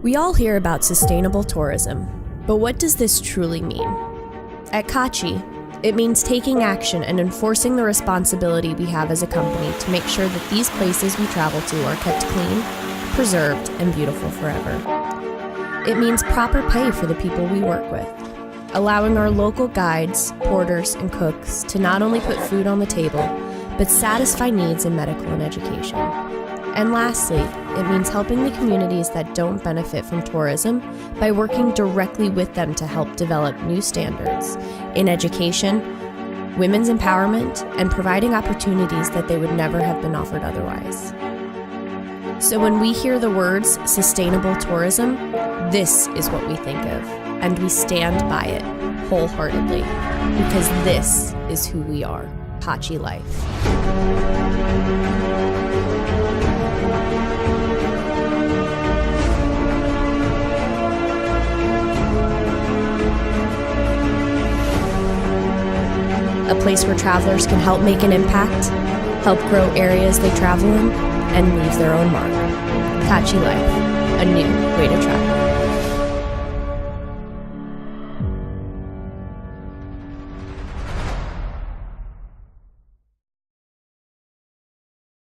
We all hear about sustainable tourism, but what does this truly mean? At Kachi, it means taking action and enforcing the responsibility we have as a company to make sure that these places we travel to are kept clean, preserved, and beautiful forever. It means proper pay for the people we work with, allowing our local guides, porters, and cooks to not only put food on the table, but satisfy needs in medical and education. And lastly, it means helping the communities that don't benefit from tourism by working directly with them to help develop new standards in education, women's empowerment, and providing opportunities that they would never have been offered otherwise. So when we hear the words sustainable tourism, this is what we think of, and we stand by it wholeheartedly, because this is who we are, Kachi Life. A place where travelers can help make an impact, help grow areas they travel in, and leave their own mark. Kachi Life, a new way to travel.